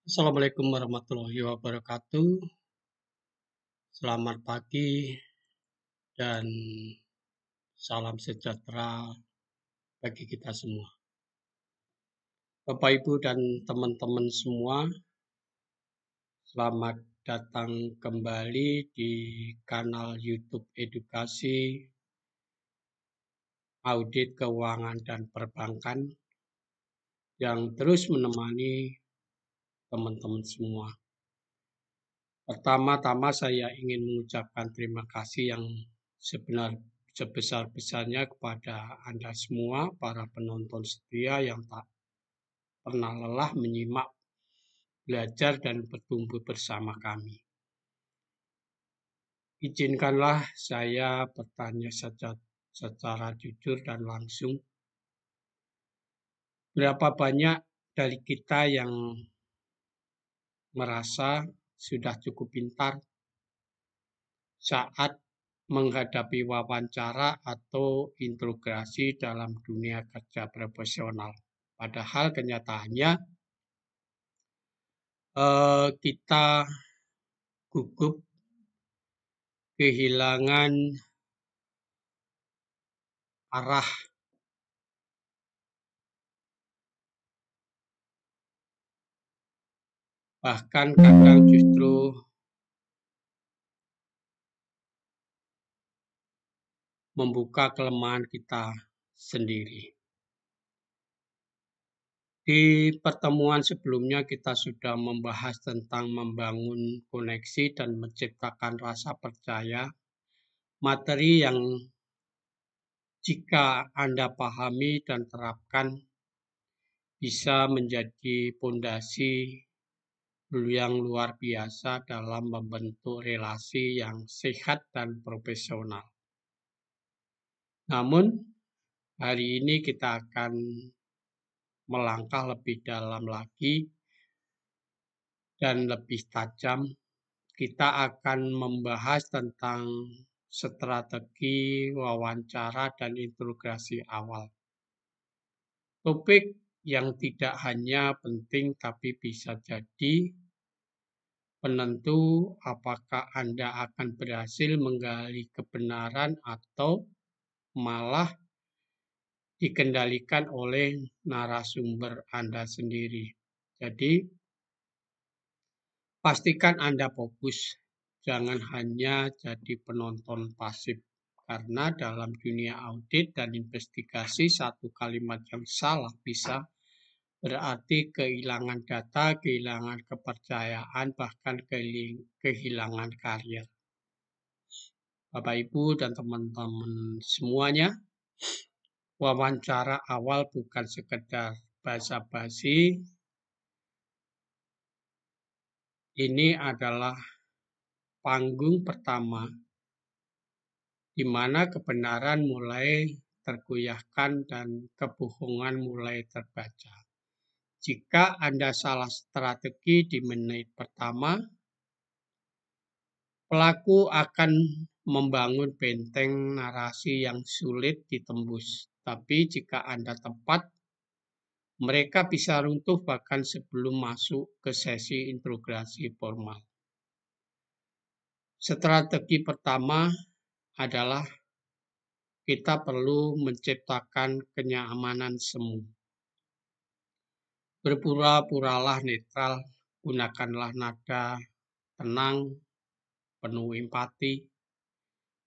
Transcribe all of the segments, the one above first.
Assalamualaikum warahmatullahi wabarakatuh. Selamat pagi dan salam sejahtera bagi kita semua. Bapak, Ibu, dan teman-teman semua, selamat datang kembali di kanal YouTube Edukasi Audit Keuangan dan Perbankan yang terus menemani teman-teman semua. Pertama-tama saya ingin mengucapkan terima kasih yang sebesar-besarnya kepada Anda semua, para penonton setia yang tak pernah lelah menyimak, belajar, dan bertumbuh bersama kami. Izinkanlah saya bertanya secara jujur dan langsung. Berapa banyak dari kita yang merasa sudah cukup pintar saat menghadapi wawancara atau integrasi dalam dunia kerja profesional? Padahal kenyataannya kita gugup, kehilangan arah, bahkan kadang justru membuka kelemahan kita sendiri. Di pertemuan sebelumnya kita sudah membahas tentang membangun koneksi dan menciptakan rasa percaya, materi yang jika Anda pahami dan terapkan bisa menjadi fondasi yang luar biasa dalam membentuk relasi yang sehat dan profesional. Namun, hari ini kita akan melangkah lebih dalam lagi dan lebih tajam. Kita akan membahas tentang strategi wawancara dan integrasi awal. Topik yang tidak hanya penting tapi bisa jadi penentu apakah Anda akan berhasil menggali kebenaran atau malah dikendalikan oleh narasumber Anda sendiri. Jadi, pastikan Anda fokus, jangan hanya jadi penonton pasif. Karena dalam dunia audit dan investigasi, satu kalimat yang salah bisa berarti kehilangan data, kehilangan kepercayaan, bahkan kehilangan karir. Bapak, Ibu, dan teman-teman semuanya, wawancara awal bukan sekedar basa-basi. Ini adalah panggung pertama di mana kebenaran mulai tergoyahkan dan kebohongan mulai terbaca. Jika Anda salah strategi di menit pertama, pelaku akan membangun benteng narasi yang sulit ditembus. Tapi jika Anda tepat, mereka bisa runtuh bahkan sebelum masuk ke sesi integrasi formal. Strategi pertama adalah kita perlu menciptakan kenyamanan semu. Berpura-puralah netral, gunakanlah nada tenang, penuh empati,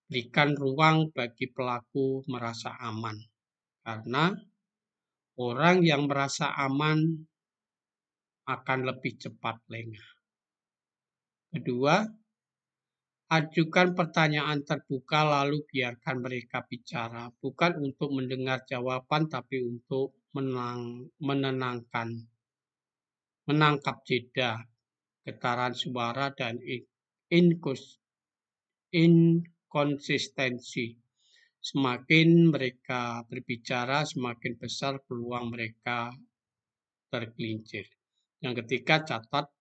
berikan ruang bagi pelaku merasa aman. Karena orang yang merasa aman akan lebih cepat lengah. Kedua, ajukan pertanyaan terbuka lalu biarkan mereka bicara. Bukan untuk mendengar jawaban tapi untuk menangkap jeda, getaran suara, dan inkonsistensi. Semakin mereka berbicara, semakin besar peluang mereka tergelincir. Yang ketiga, catat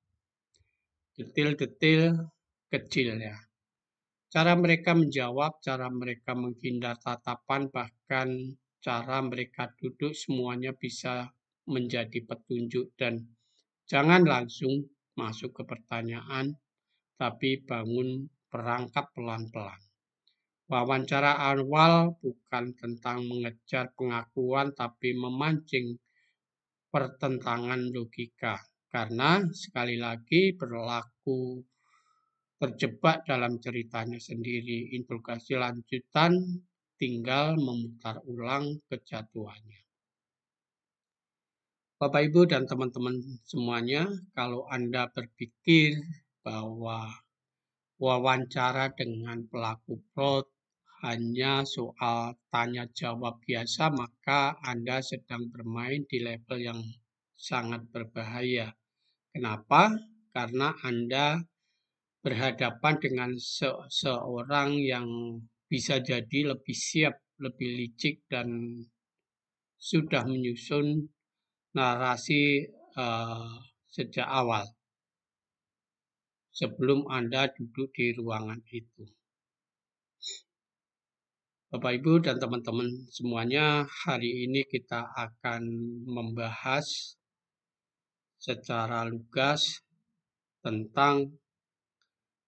detil-detil kecil ya. Cara mereka menjawab, cara mereka menghindar tatapan, bahkan cara mereka duduk, semuanya bisa menjadi petunjuk dan Jangan langsung masuk ke pertanyaan, tapi bangun perangkap pelan-pelan. Wawancara awal bukan tentang mengejar pengakuan, tapi memancing pertentangan logika. Karena sekali lagi berlaku terjebak dalam ceritanya sendiri. Interogasi lanjutan tinggal memutar ulang kejatuhannya. Bapak, Ibu, dan teman-teman semuanya, kalau Anda berpikir bahwa wawancara dengan pelaku fraud hanya soal tanya jawab biasa, maka Anda sedang bermain di level yang sangat berbahaya. Kenapa? Karena Anda berhadapan dengan seorang yang bisa jadi lebih siap, lebih licik, dan sudah menyusun narasi sejak awal sebelum Anda duduk di ruangan itu. Bapak, Ibu, dan teman-teman semuanya, hari ini kita akan membahas secara lugas tentang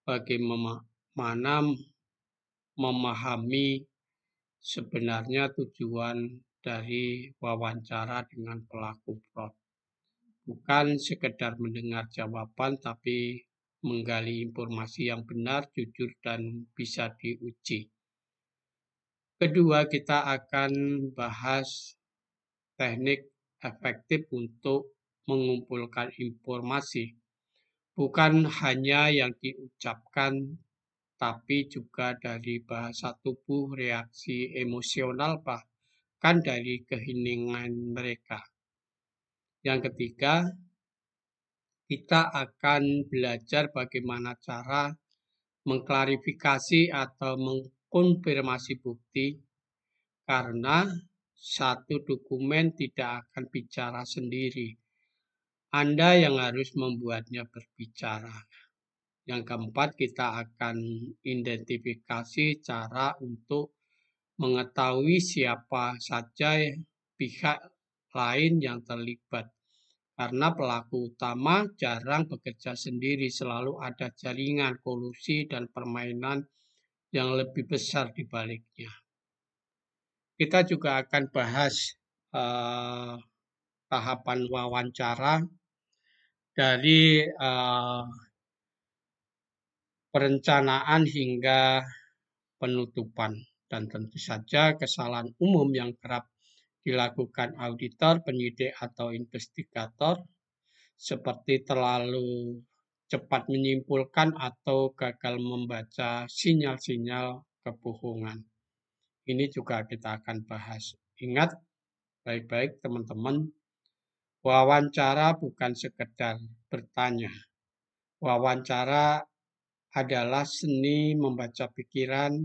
bagaimana memahami sebenarnya tujuan dari wawancara dengan pelaku fraud. Bukan sekedar mendengar jawaban, tapi menggali informasi yang benar, jujur, dan bisa diuji. Kedua, kita akan bahas teknik efektif untuk mengumpulkan informasi, bukan hanya yang diucapkan, tapi juga dari bahasa tubuh, reaksi emosional, bahkan dari keheningan mereka. Yang ketiga, kita akan belajar bagaimana cara mengklarifikasi atau mengkonfirmasi bukti, karena satu dokumen tidak akan bicara sendiri. Anda yang harus membuatnya berbicara. Yang keempat, kita akan identifikasi cara untuk mengetahui siapa saja pihak lain yang terlibat. Karena pelaku utama jarang bekerja sendiri, selalu ada jaringan, kolusi, dan permainan yang lebih besar di baliknya. Kita juga akan bahas tahapan wawancara dari perencanaan hingga penutupan. Dan tentu saja kesalahan umum yang kerap dilakukan auditor, penyidik, atau investigator, seperti terlalu cepat menyimpulkan atau gagal membaca sinyal-sinyal kebohongan. Ini juga kita akan bahas. Ingat baik-baik teman-teman, wawancara bukan sekedar bertanya. Wawancara adalah seni membaca pikiran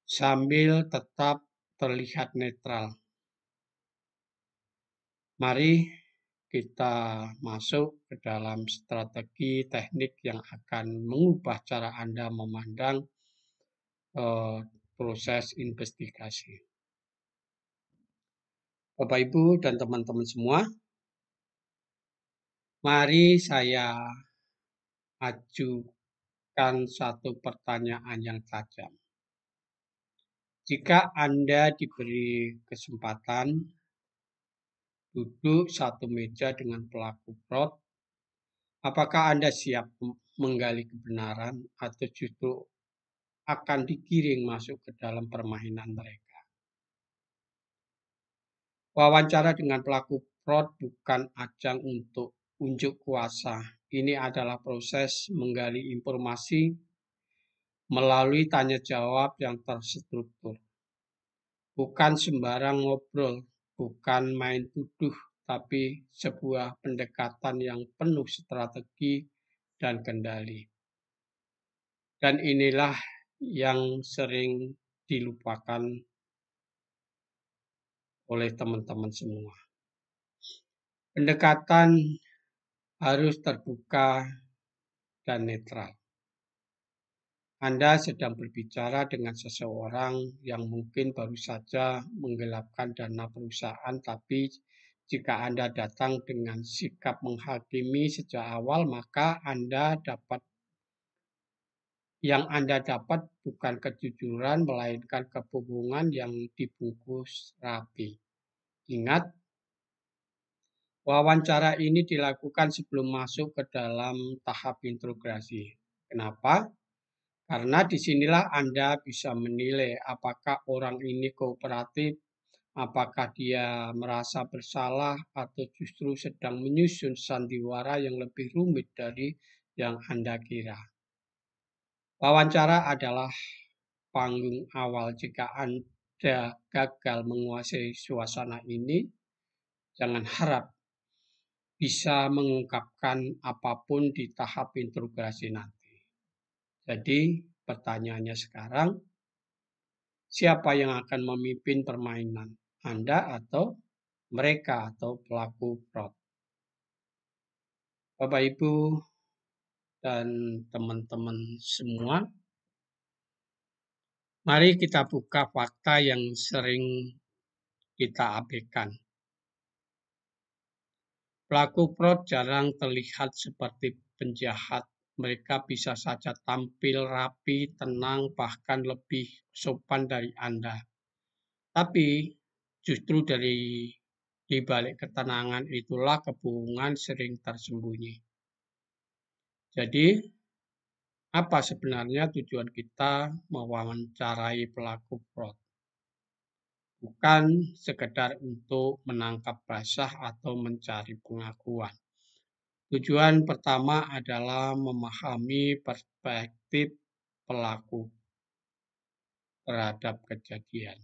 sambil tetap terlihat netral. Mari kita masuk ke dalam strategi teknik yang akan mengubah cara Anda memandang proses investigasi. Bapak, Ibu, dan teman-teman semua, mari saya ajukan satu pertanyaan yang tajam. Jika Anda diberi kesempatan duduk satu meja dengan pelaku fraud, apakah Anda siap menggali kebenaran atau justru akan digiring masuk ke dalam permainan mereka? Wawancara dengan pelaku fraud bukan ajang untuk unjuk kuasa. Ini adalah proses menggali informasi melalui tanya jawab yang terstruktur. Bukan sembarang ngobrol, bukan main tuduh, tapi sebuah pendekatan yang penuh strategi dan kendali. Dan inilah yang sering dilupakan oleh teman-teman semua. Pendekatan harus terbuka dan netral. Anda sedang berbicara dengan seseorang yang mungkin baru saja menggelapkan dana perusahaan, tapi Jika Anda datang dengan sikap menghakimi sejak awal, maka yang Anda dapat bukan kejujuran, melainkan kebohongan yang dibungkus rapi. Ingat, wawancara ini dilakukan sebelum masuk ke dalam tahap interogasi. Kenapa? Karena disinilah Anda bisa menilai apakah orang ini kooperatif, apakah dia merasa bersalah, atau justru sedang menyusun sandiwara yang lebih rumit dari yang Anda kira. Wawancara adalah panggung awal. Jika Anda gagal menguasai suasana ini, jangan harap bisa mengungkapkan apapun di tahap interogasi nanti. Jadi, pertanyaannya sekarang, siapa yang akan memimpin permainan? Anda atau mereka atau pelaku fraud? Bapak, Ibu, dan teman-teman semua, mari kita buka fakta yang sering kita abaikan. Pelaku fraud jarang terlihat seperti penjahat. Mereka bisa saja tampil rapi, tenang, bahkan lebih sopan dari Anda. Tapi justru di balik ketenangan itulah kebohongan sering tersembunyi. Jadi, apa sebenarnya tujuan kita mewawancarai pelaku fraud? Bukan sekedar untuk menangkap basah atau mencari pengakuan. Tujuan pertama adalah memahami perspektif pelaku terhadap kejadian.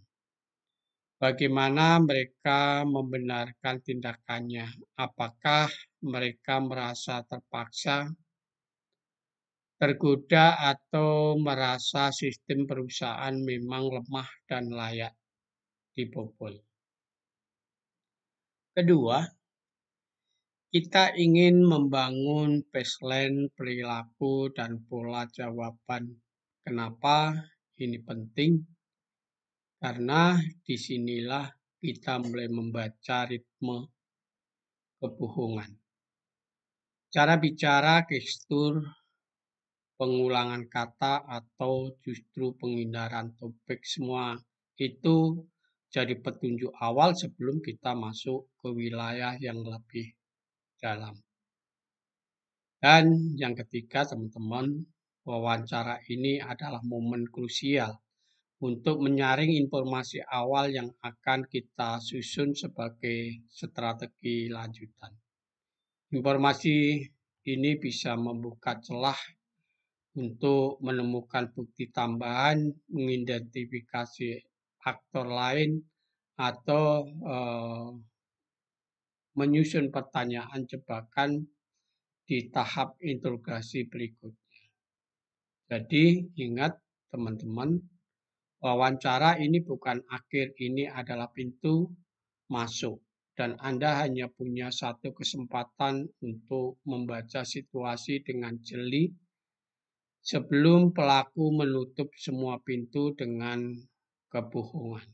Bagaimana mereka membenarkan tindakannya? Apakah mereka merasa terpaksa, tergoda, atau merasa sistem perusahaan memang lemah dan layak dibobol? Kedua, kita ingin membangun baseline perilaku dan pola jawaban. Kenapa ini penting? Karena disinilah kita mulai membaca ritme kebohongan. Cara bicara, gestur, pengulangan kata, atau justru penghindaran topik, semua itu jadi petunjuk awal sebelum kita masuk ke wilayah yang lebih dalam. Dan yang ketiga, teman-teman, wawancara ini adalah momen krusial untuk menyaring informasi awal yang akan kita susun sebagai strategi lanjutan. Informasi ini bisa membuka celah untuk menemukan bukti tambahan, mengidentifikasi aktor lain, atau menyusun pertanyaan jebakan di tahap interogasi berikutnya. Jadi ingat teman-teman, wawancara ini bukan akhir, ini adalah pintu masuk. Dan Anda hanya punya satu kesempatan untuk membaca situasi dengan jeli sebelum pelaku menutup semua pintu dengan kebohongan.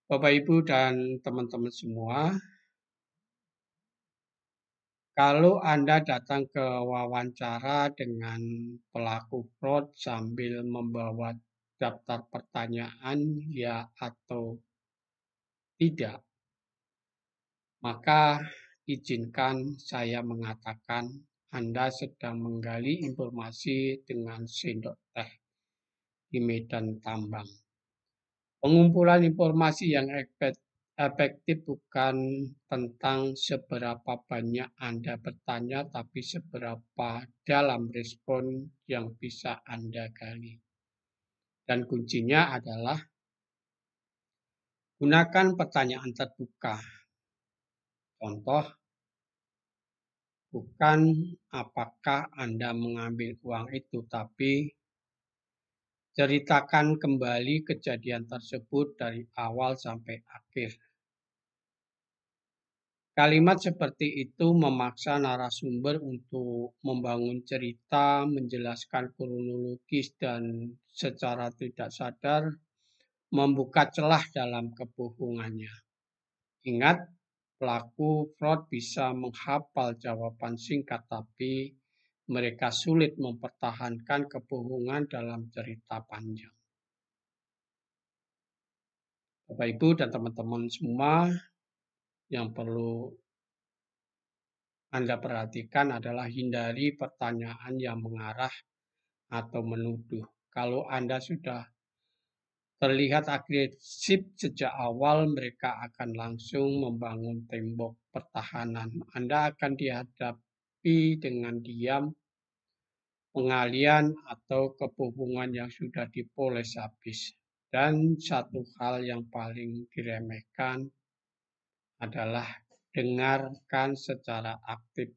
Bapak, Ibu, dan teman-teman semua, kalau Anda datang ke wawancara dengan pelaku fraud sambil membawa daftar pertanyaan ya atau tidak, maka izinkan saya mengatakan Anda sedang menggali informasi dengan sendok teh di medan tambang. Pengumpulan informasi yang efektif bukan tentang seberapa banyak Anda bertanya, tapi seberapa dalam respon yang bisa Anda gali. Dan kuncinya adalah gunakan pertanyaan terbuka. Contoh, bukan apakah Anda mengambil uang itu, tapi ceritakan kembali kejadian tersebut dari awal sampai akhir. Kalimat seperti itu memaksa narasumber untuk membangun cerita, menjelaskan kronologis, dan secara tidak sadar membuka celah dalam kebohongannya. Ingat, pelaku fraud bisa menghafal jawaban singkat, tapi mereka sulit mempertahankan kebohongan dalam cerita panjang. Bapak, Ibu, dan teman-teman semua, yang perlu Anda perhatikan adalah hindari pertanyaan yang mengarah atau menuduh. Kalau Anda sudah terlihat agresif sejak awal, mereka akan langsung membangun tembok pertahanan. Anda akan dihadapi dengan diam, pengalian, atau kebohongan yang sudah dipoles habis. Dan satu hal yang paling diremehkan adalah dengarkan secara aktif.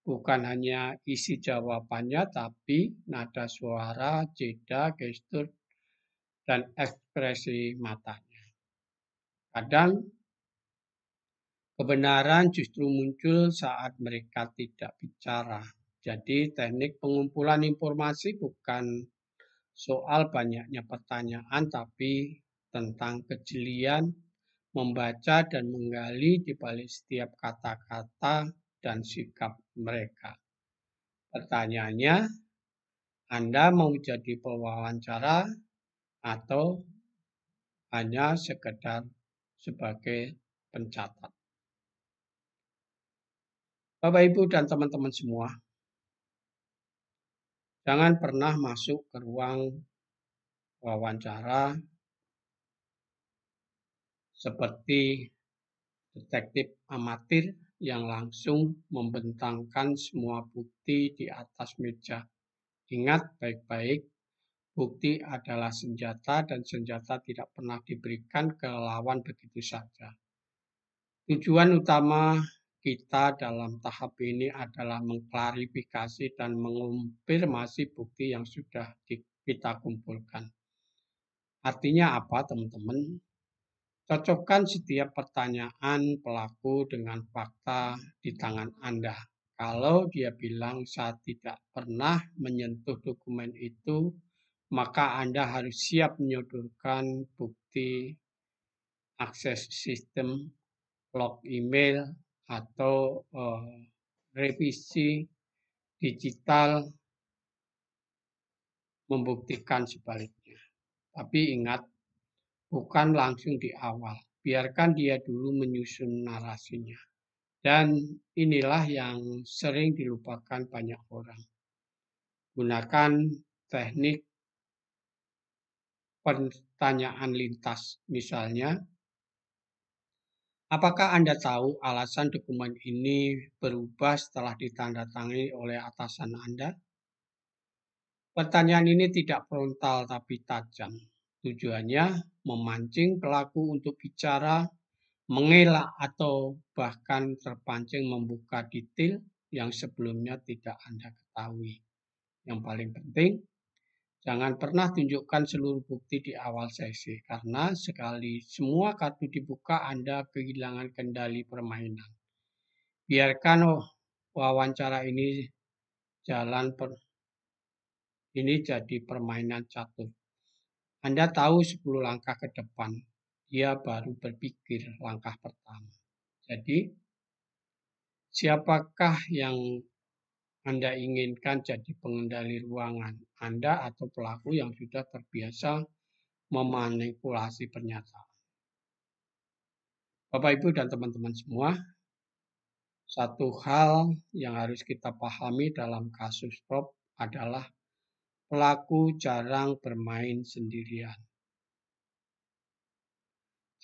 Bukan hanya isi jawabannya, tapi nada suara, jeda, gestur, dan ekspresi matanya. Kadang kebenaran justru muncul saat mereka tidak bicara. Jadi teknik pengumpulan informasi bukan soal banyaknya pertanyaan, tapi tentang kejelian membaca dan menggali di balik setiap kata-kata dan sikap mereka. Pertanyaannya, Anda mau jadi pewawancara atau hanya sekedar sebagai pencatat? Bapak, Ibu, dan teman-teman semua, jangan pernah masuk ke ruang wawancara seperti detektif amatir yang langsung membentangkan semua bukti di atas meja. Ingat baik-baik, bukti adalah senjata dan senjata tidak pernah diberikan ke lawan begitu saja. Tujuan utama kita dalam tahap ini adalah mengklarifikasi dan mengonfirmasi bukti yang sudah kita kumpulkan. Artinya apa, teman-teman? Cocokkan setiap pertanyaan pelaku dengan fakta di tangan Anda. Kalau dia bilang saya tidak pernah menyentuh dokumen itu, maka Anda harus siap menyodorkan bukti akses sistem, log email, atau revisi digital membuktikan sebaliknya. Tapi ingat, bukan langsung di awal. Biarkan dia dulu menyusun narasinya. Dan inilah yang sering dilupakan banyak orang. Gunakan teknik pertanyaan lintas. Misalnya, apakah Anda tahu alasan dokumen ini berubah setelah ditandatangani oleh atasan Anda? Pertanyaan ini tidak frontal tapi tajam. Tujuannya memancing pelaku untuk bicara, mengelak, atau bahkan terpancing membuka detail yang sebelumnya tidak Anda ketahui. Yang paling penting, jangan pernah tunjukkan seluruh bukti di awal sesi, karena sekali semua kartu dibuka, Anda kehilangan kendali permainan. Biarkan wawancara ini jadi permainan catur. Anda tahu 10 langkah ke depan, dia baru berpikir langkah pertama. Jadi, siapakah yang Anda inginkan jadi pengendali ruangan? Anda atau pelaku yang sudah terbiasa memanipulasi pernyataan? Bapak, Ibu, dan teman-teman semua, satu hal yang harus kita pahami dalam kasus fraud adalah pelaku jarang bermain sendirian.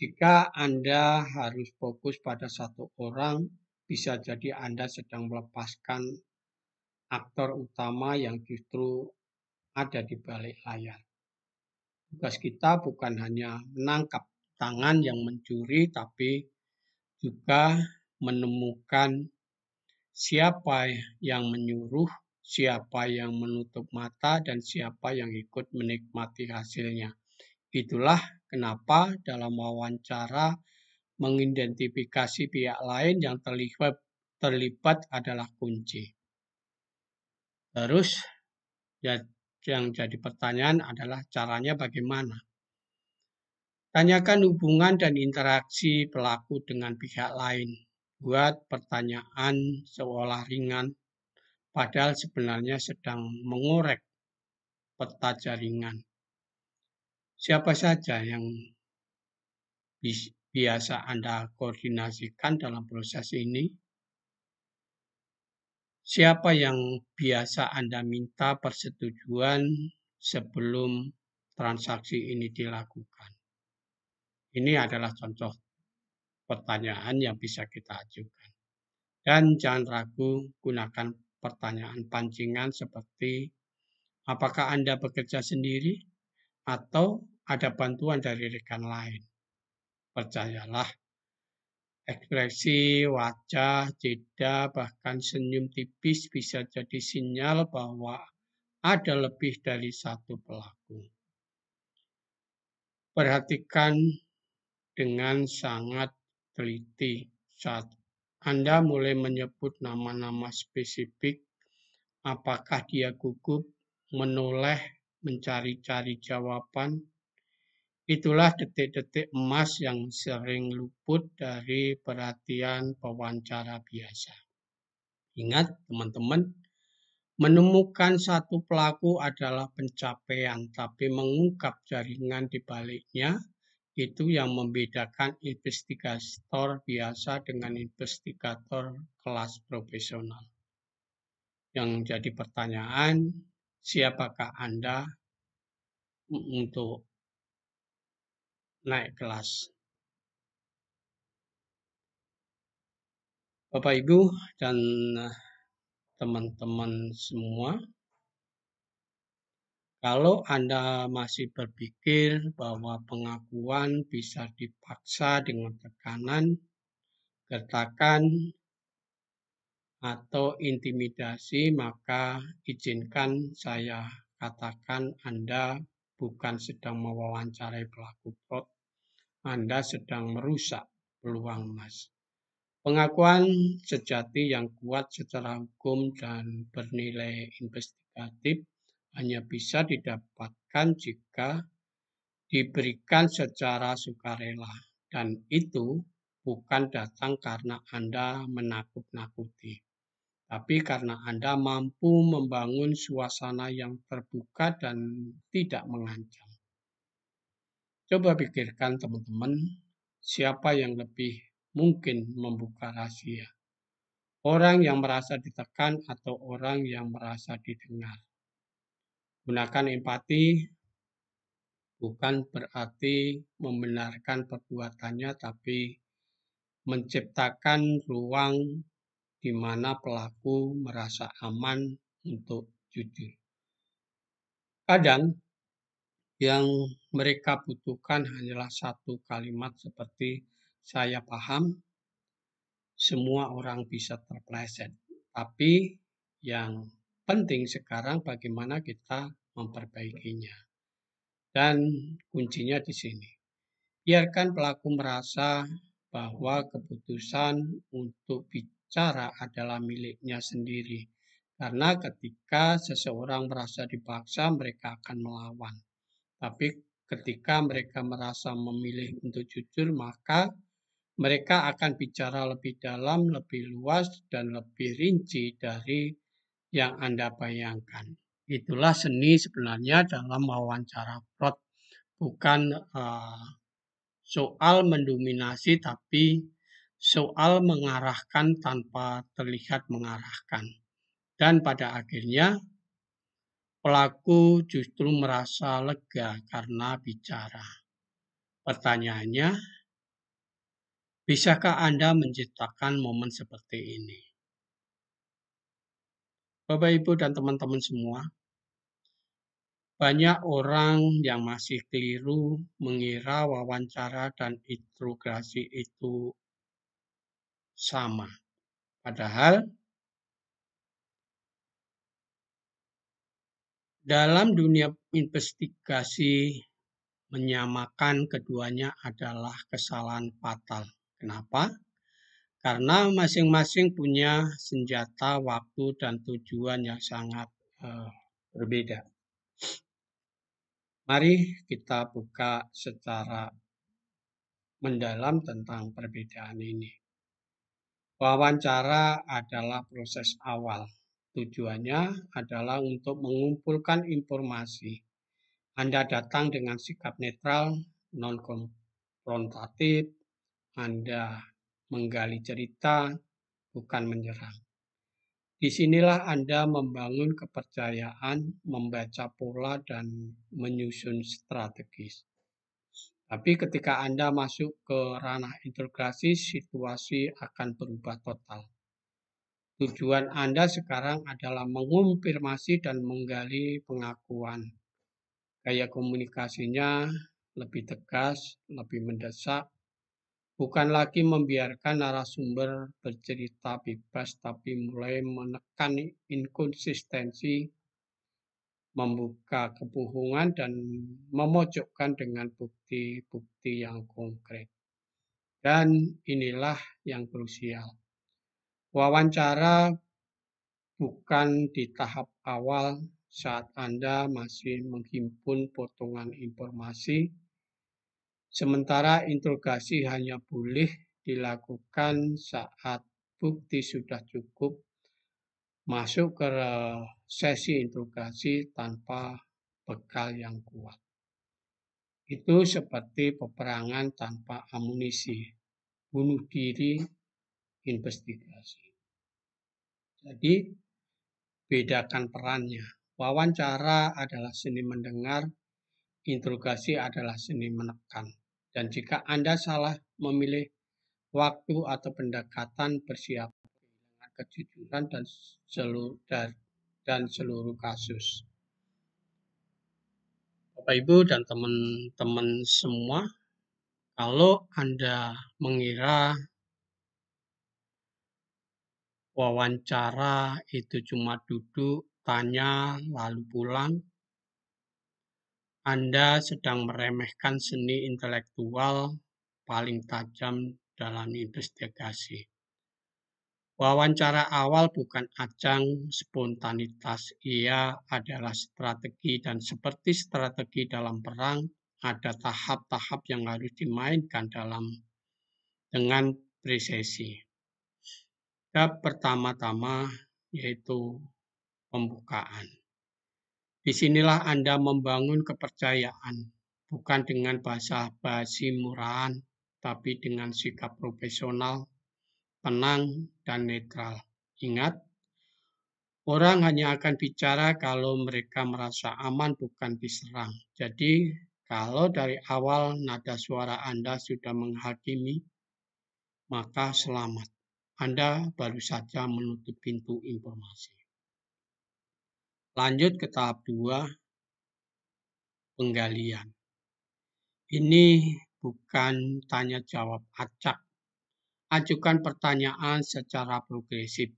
Jika Anda harus fokus pada satu orang, bisa jadi Anda sedang melepaskan aktor utama yang justru ada di balik layar. Tugas kita bukan hanya menangkap tangan yang mencuri, tapi juga menemukan siapa yang menyuruh, siapa yang menutup mata, dan siapa yang ikut menikmati hasilnya. Itulah kenapa dalam wawancara mengidentifikasi pihak lain yang terlibat adalah kunci. Terus yang jadi pertanyaan adalah caranya bagaimana? Tanyakan hubungan dan interaksi pelaku dengan pihak lain. Buat pertanyaan seolah ringan, padahal sebenarnya sedang mengorek peta jaringan. Siapa saja yang biasa Anda koordinasikan dalam proses ini? Siapa yang biasa Anda minta persetujuan sebelum transaksi ini dilakukan? Ini adalah contoh pertanyaan yang bisa kita ajukan. Dan jangan ragu gunakan pertanyaan pancingan seperti apakah Anda bekerja sendiri atau ada bantuan dari rekan lain? Percayalah, ekspresi wajah, jeda, bahkan senyum tipis bisa jadi sinyal bahwa ada lebih dari satu pelaku. Perhatikan dengan sangat teliti saat Anda mulai menyebut nama-nama spesifik. Apakah dia gugup, menoleh, mencari-cari jawaban? Itulah detik-detik emas yang sering luput dari perhatian pewawancara biasa. Ingat, teman-teman, menemukan satu pelaku adalah pencapaian, tapi mengungkap jaringan di baliknya itu yang membedakan investigator biasa dengan investigator kelas profesional. Yang jadi pertanyaan, siapakah Anda untuk naik kelas? Bapak, Ibu, dan teman-teman semua, kalau Anda masih berpikir bahwa pengakuan bisa dipaksa dengan tekanan, gertakan, atau intimidasi, maka izinkan saya katakan Anda bukan sedang mewawancarai pelaku fraud, Anda sedang merusak peluang emas. Pengakuan sejati yang kuat secara hukum dan bernilai investigatif hanya bisa didapatkan jika diberikan secara sukarela, dan itu bukan datang karena Anda menakut-nakuti, tapi karena Anda mampu membangun suasana yang terbuka dan tidak mengancam. Coba pikirkan teman-teman, siapa yang lebih mungkin membuka rahasia? Orang yang merasa ditekan atau orang yang merasa didengar? Gunakan empati, bukan berarti membenarkan perbuatannya, tapi menciptakan ruang di mana pelaku merasa aman untuk jujur. Kadang yang mereka butuhkan hanyalah satu kalimat seperti saya paham, semua orang bisa terpleset. Tapi yang penting sekarang bagaimana kita memperbaikinya. Dan kuncinya di sini. Biarkan pelaku merasa bahwa keputusan untuk bicara adalah miliknya sendiri. Karena ketika seseorang merasa dipaksa, mereka akan melawan. Tapi ketika mereka merasa memilih untuk jujur, maka mereka akan bicara lebih dalam, lebih luas, dan lebih rinci dari yang Anda bayangkan. Itulah seni sebenarnya dalam wawancara fraud. Bukan soal mendominasi, tapi soal mengarahkan tanpa terlihat mengarahkan. Dan pada akhirnya, pelaku justru merasa lega karena bicara. Pertanyaannya, bisakah Anda menciptakan momen seperti ini? Bapak, Ibu, dan teman-teman semua, banyak orang yang masih keliru mengira wawancara dan interogasi itu sama. Padahal dalam dunia investigasi menyamakan keduanya adalah kesalahan fatal. Kenapa? Karena masing-masing punya senjata, waktu, dan tujuan yang sangat berbeda. Mari kita buka secara mendalam tentang perbedaan ini. Wawancara adalah proses awal. Tujuannya adalah untuk mengumpulkan informasi. Anda datang dengan sikap netral, non-konfrontatif, Anda menggali cerita, bukan menyerang. Disinilah Anda membangun kepercayaan, membaca pola, dan menyusun strategis. Tapi ketika Anda masuk ke ranah integrasi, situasi akan berubah total. Tujuan Anda sekarang adalah mengonfirmasi dan menggali pengakuan. Gaya komunikasinya lebih tegas, lebih mendesak, bukan lagi membiarkan narasumber bercerita bebas, tapi mulai menekan inkonsistensi, membuka kebohongan, dan memojokkan dengan bukti-bukti yang konkret. Dan inilah yang krusial. Wawancara bukan di tahap awal saat Anda masih menghimpun potongan informasi, sementara interogasi hanya boleh dilakukan saat bukti sudah cukup. Masuk ke sesi interogasi tanpa bekal yang kuat. Itu seperti peperangan tanpa amunisi, bunuh diri, investigasi. Jadi, bedakan perannya. Wawancara adalah seni mendengar, interogasi adalah seni menekan. Dan jika Anda salah memilih waktu atau pendekatan, bersiap kehilangan kejujuran dan seluruh kasus. Bapak Ibu dan teman-teman semua, kalau Anda mengira wawancara itu cuma duduk, tanya, lalu pulang, Anda sedang meremehkan seni intelektual paling tajam dalam investigasi. Wawancara awal bukan ajang spontanitas, ia adalah strategi, dan seperti strategi dalam perang, ada tahap-tahap yang harus dimainkan dengan presisi. Tahap pertama-tama yaitu pembukaan. Disinilah Anda membangun kepercayaan, bukan dengan bahasa basi murahan, tapi dengan sikap profesional, tenang, dan netral. Ingat, orang hanya akan bicara kalau mereka merasa aman, bukan diserang. Jadi, kalau dari awal nada suara Anda sudah menghakimi, maka selamat. Anda baru saja menutup pintu informasi. Lanjut ke tahap 2, penggalian. Ini bukan tanya jawab acak. Ajukan pertanyaan secara progresif.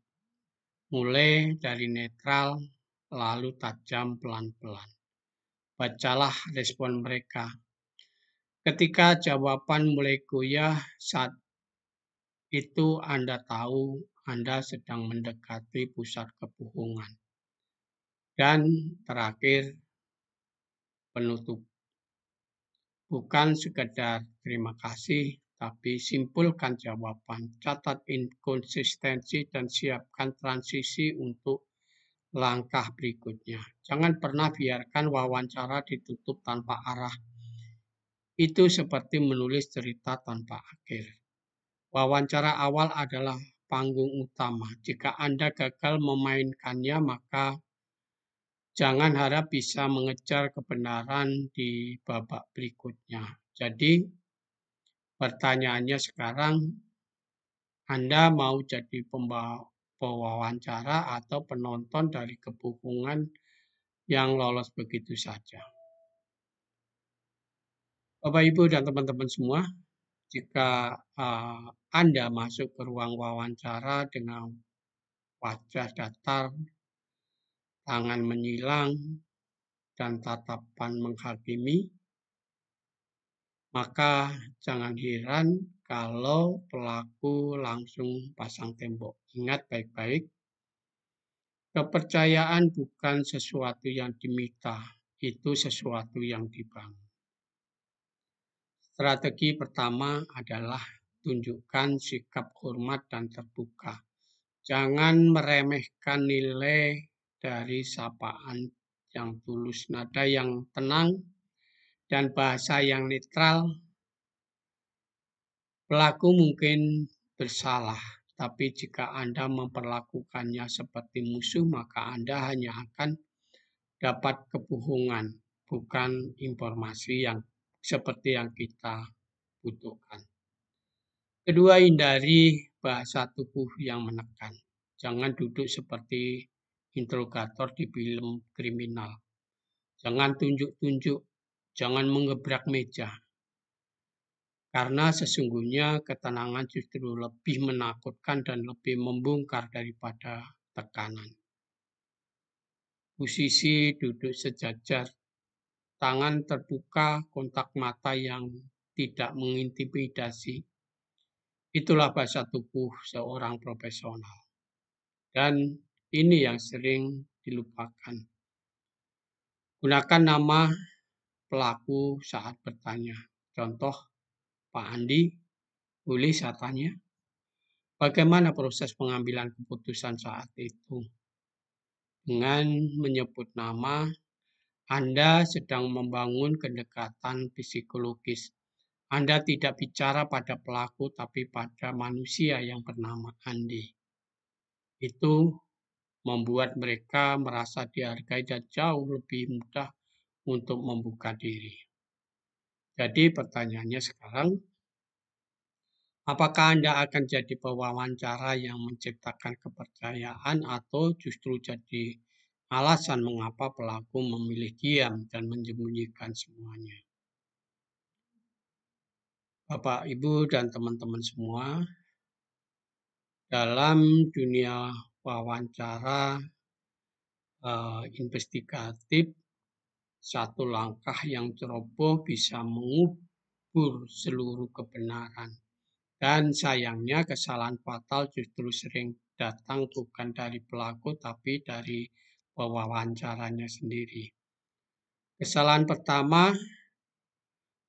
Mulai dari netral, lalu tajam pelan-pelan. Bacalah respon mereka. Ketika jawaban mulai goyah, saat itu Anda tahu Anda sedang mendekati pusat kebohongan. Dan terakhir, penutup. Bukan sekedar terima kasih, tapi simpulkan jawaban, catat inkonsistensi, dan siapkan transisi untuk langkah berikutnya. Jangan pernah biarkan wawancara ditutup tanpa arah. Itu seperti menulis cerita tanpa akhir. Wawancara awal adalah panggung utama. Jika Anda gagal memainkannya, maka jangan harap bisa mengejar kebenaran di babak berikutnya. Jadi, pertanyaannya sekarang, Anda mau jadi pewawancara atau penonton dari kebohongan yang lolos begitu saja? Bapak, Ibu, dan teman-teman semua, jika Anda masuk ke ruang wawancara dengan wajah datar, tangan menyilang, dan tatapan menghakimi, maka jangan heran kalau pelaku langsung pasang tembok. Ingat baik-baik, kepercayaan bukan sesuatu yang diminta, itu sesuatu yang dibangun. Strategi pertama adalah tunjukkan sikap hormat dan terbuka. Jangan meremehkan nilai dari sapaan yang tulus, nada yang tenang, dan bahasa yang netral. Pelaku mungkin bersalah, tapi jika Anda memperlakukannya seperti musuh, maka Anda hanya akan dapat kebohongan, bukan informasi yang seperti yang kita butuhkan. Kedua, hindari bahasa tubuh yang menekan. Jangan duduk seperti interrogator di film kriminal. Jangan tunjuk-tunjuk, jangan mengebrak meja. Karena sesungguhnya ketenangan justru lebih menakutkan dan lebih membongkar daripada tekanan. Posisi duduk sejajar, tangan terbuka, kontak mata yang tidak mengintimidasi. Itulah bahasa tubuh seorang profesional. Dan ini yang sering dilupakan. Gunakan nama pelaku saat bertanya. Contoh, Pak Andi, boleh saya tanya, bagaimana proses pengambilan keputusan saat itu? Dengan menyebut nama, Anda sedang membangun kedekatan psikologis. Anda tidak bicara pada pelaku, tapi pada manusia yang bernama Andi. Itu membuat mereka merasa dihargai dan jauh lebih mudah untuk membuka diri. Jadi pertanyaannya sekarang, apakah Anda akan jadi pewawancara yang menciptakan kepercayaan atau justru jadi alasan mengapa pelaku memilih diam dan menyembunyikan semuanya? Bapak, Ibu, dan teman-teman semua, dalam dunia wawancara investigatif, satu langkah yang ceroboh bisa mengubur seluruh kebenaran. Dan sayangnya kesalahan fatal justru sering datang bukan dari pelaku tapi dari pewawancaranya sendiri. Kesalahan pertama,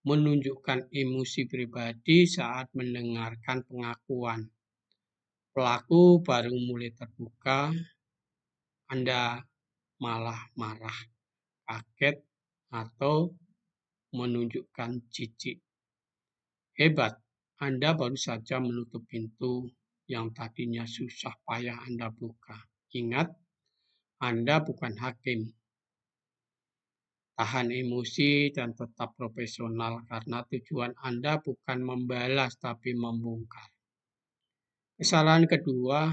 menunjukkan emosi pribadi saat mendengarkan pengakuan. Pelaku baru mulai terbuka, Anda malah marah, kaget, atau menunjukkan jijik. Hebat, Anda baru saja menutup pintu yang tadinya susah payah Anda buka. Ingat, Anda bukan hakim. Tahan emosi dan tetap profesional karena tujuan Anda bukan membalas tapi membongkar. Kesalahan kedua,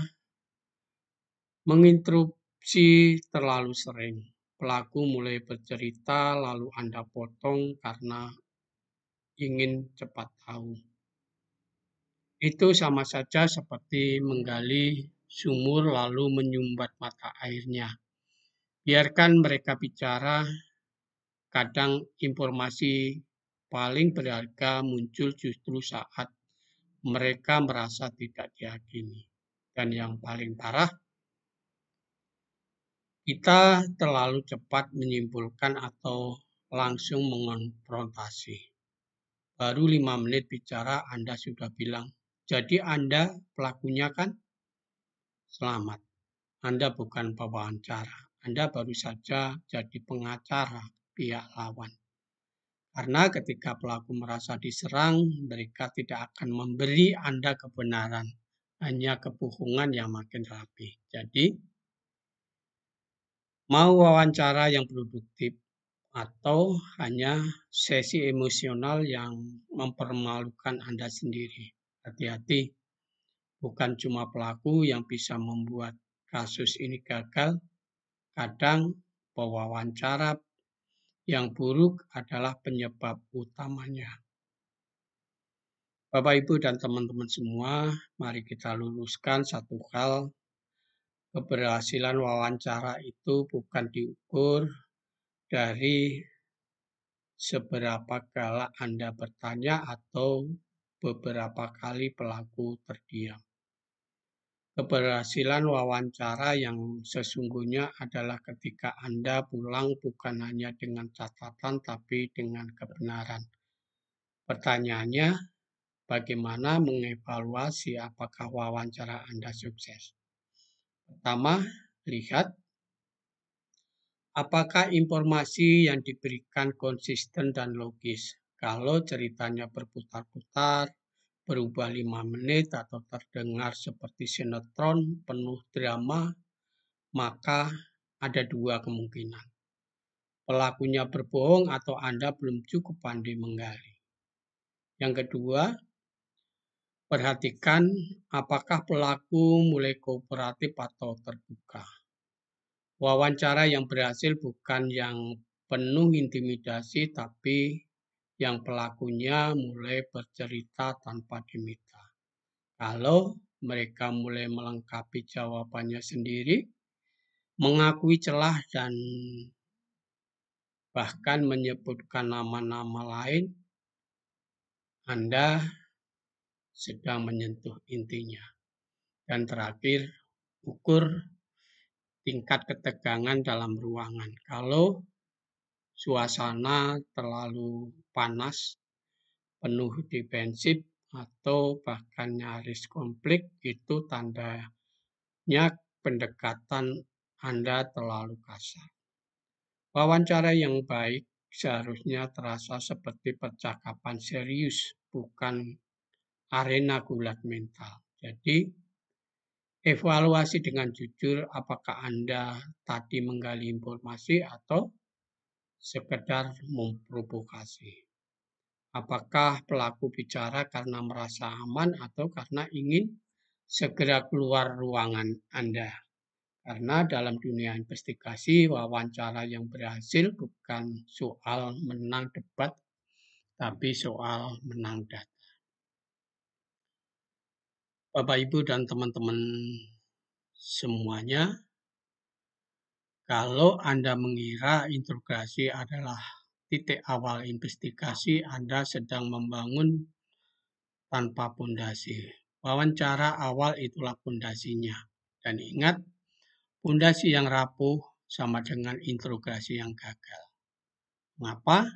menginterupsi terlalu sering. Pelaku mulai bercerita lalu Anda potong karena ingin cepat tahu. Itu sama saja seperti menggali sumur lalu menyumbat mata airnya. Biarkan mereka bicara, kadang informasi paling berharga muncul justru saat mereka merasa tidak dihakimi. Dan yang paling parah, kita terlalu cepat menyimpulkan atau langsung mengonfrontasi. Baru 5 menit bicara, Anda sudah bilang, jadi Anda pelakunya kan? Selamat, Anda bukan pewawancara. Anda baru saja jadi pengacara pihak lawan. Karena ketika pelaku merasa diserang, mereka tidak akan memberi Anda kebenaran, hanya kebohongan yang makin rapi. Jadi, mau wawancara yang produktif atau hanya sesi emosional yang mempermalukan Anda sendiri. Hati-hati, bukan cuma pelaku yang bisa membuat kasus ini gagal, kadang pewawancara yang buruk adalah penyebab utamanya. Bapak, Ibu, dan teman-teman semua, mari kita luruskan satu hal. Keberhasilan wawancara itu bukan diukur dari seberapa galak Anda bertanya atau beberapa kali pelaku terdiam. Keberhasilan wawancara yang sesungguhnya adalah ketika Anda pulang bukan hanya dengan catatan tapi dengan kebenaran. Pertanyaannya, bagaimana mengevaluasi apakah wawancara Anda sukses? Pertama, lihat apakah informasi yang diberikan konsisten dan logis. Kalau ceritanya berputar-putar, berubah 5 menit atau terdengar seperti sinetron penuh drama, maka ada dua kemungkinan. Pelakunya berbohong atau Anda belum cukup pandai menggali. Yang kedua, perhatikan apakah pelaku mulai kooperatif atau terbuka. Wawancara yang berhasil bukan yang penuh intimidasi, tapi yang pelakunya mulai bercerita tanpa diminta. Kalau mereka mulai melengkapi jawabannya sendiri, mengakui celah dan bahkan menyebutkan nama-nama lain, Anda sedang menyentuh intinya. Dan terakhir, ukur tingkat ketegangan dalam ruangan. Kalau suasana terlalu panas, penuh defensif, atau bahkan nyaris konflik, itu tandanya pendekatan Anda terlalu kasar. Wawancara yang baik seharusnya terasa seperti percakapan serius, bukan arena gulat mental. Jadi, evaluasi dengan jujur apakah Anda tadi menggali informasi atau sekedar memprovokasi. Apakah pelaku bicara karena merasa aman atau karena ingin segera keluar ruangan Anda. Karena dalam dunia investigasi, wawancara yang berhasil bukan soal menang debat, tapi soal menang data. Bapak, Ibu, dan teman-teman semuanya, kalau Anda mengira interogasi adalah titik awal investigasi, Anda sedang membangun tanpa pondasi. Wawancara awal itulah pondasinya. Dan ingat, pondasi yang rapuh sama dengan interogasi yang gagal. Mengapa?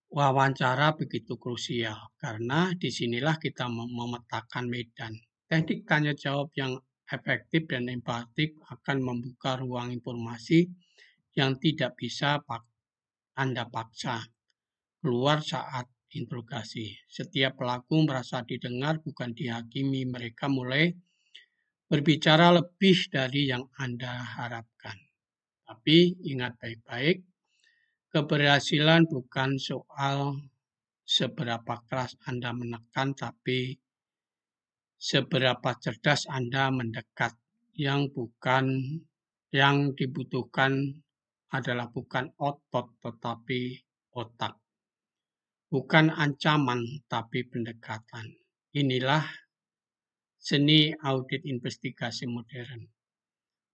Wawancara begitu krusial, karena disinilah kita memetakan medan. Teknik tanya jawab yang efektif dan empatik akan membuka ruang informasi yang tidak bisa Anda paksa keluar saat interogasi. Setiap pelaku merasa didengar, bukan dihakimi. Mereka mulai berbicara lebih dari yang Anda harapkan. Tapi ingat baik-baik, keberhasilan bukan soal seberapa keras Anda menekan, tapi seberapa cerdas Anda mendekat. Yang dibutuhkan adalah bukan otot, tetapi otak. Bukan ancaman, tapi pendekatan. Inilah seni audit investigasi modern.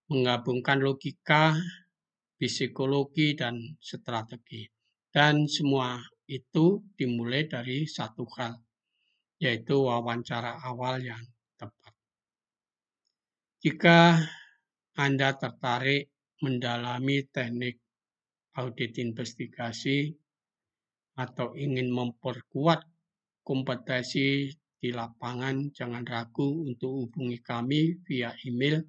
Menggabungkan logika, psikologi, dan strategi. Dan semua itu dimulai dari satu hal, yaitu wawancara awal yang tepat. Jika Anda tertarik mendalami teknik audit investigasi atau ingin memperkuat kompetensi di lapangan, jangan ragu untuk hubungi kami via email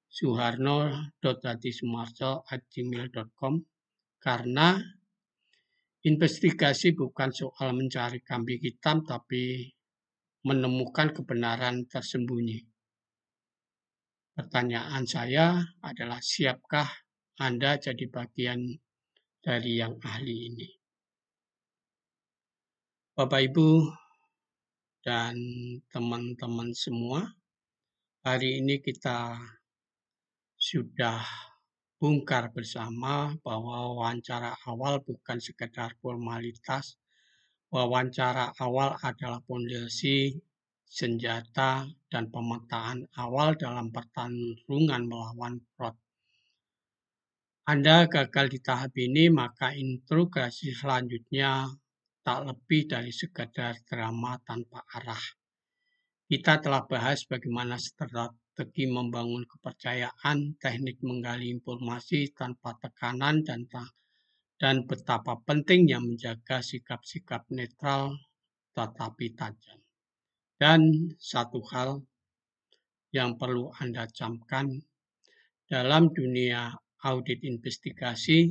suharno.hadisumarso@gmail.com, karena investigasi bukan soal mencari kambing hitam, tapi menemukan kebenaran tersembunyi. Pertanyaan saya adalah, siapkah Anda jadi bagian dari yang ahli ini? Bapak, Ibu, dan teman-teman semua, hari ini kita sudah bongkar bersama bahwa wawancara awal bukan sekedar formalitas. Wawancara awal adalah fondasi, senjata, dan pemetaan awal dalam pertarungan melawan fraud. Anda gagal di tahap ini, maka interogasi selanjutnya tak lebih dari sekadar drama tanpa arah. Kita telah bahas bagaimana strategi membangun kepercayaan, teknik menggali informasi tanpa tekanan, dan dan betapa pentingnya menjaga sikap-sikap netral tetapi tajam. Dan satu hal yang perlu Anda camkan, dalam dunia audit investigasi,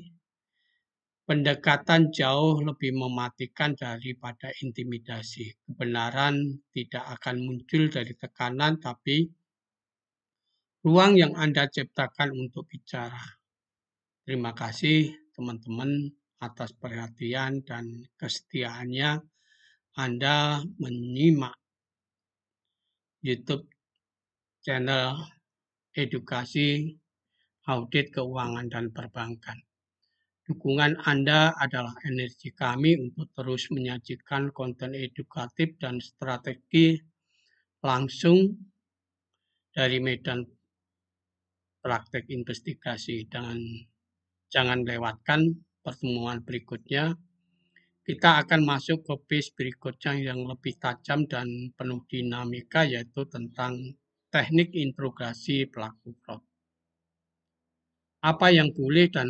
pendekatan jauh lebih mematikan daripada intimidasi. Kebenaran tidak akan muncul dari tekanan, tapi ruang yang Anda ciptakan untuk bicara. Terima kasih teman-teman atas perhatian dan kesetiaannya. Anda menyimak YouTube channel edukasi audit keuangan dan perbankan. Dukungan Anda adalah energi kami untuk terus menyajikan konten edukatif dan strategi langsung dari medan praktek investigasi. Dan jangan lewatkan pertemuan berikutnya. Kita akan masuk ke phase berikutnya yang lebih tajam dan penuh dinamika, yaitu tentang teknik interogasi pelaku fraud. Apa yang boleh dan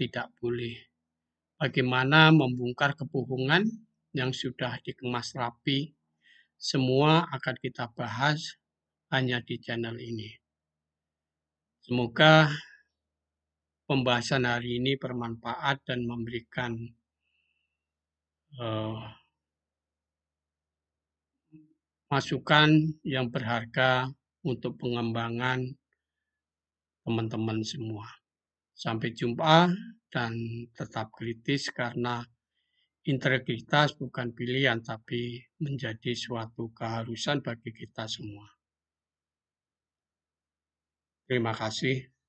tidak boleh. Bagaimana membongkar kebohongan yang sudah dikemas rapi. Semua akan kita bahas hanya di channel ini. Semoga pembahasan hari ini bermanfaat dan memberikan masukan yang berharga untuk pengembangan teman-teman semua. Sampai jumpa dan tetap kritis karena integritas bukan pilihan tapi menjadi suatu keharusan bagi kita semua. Terima kasih.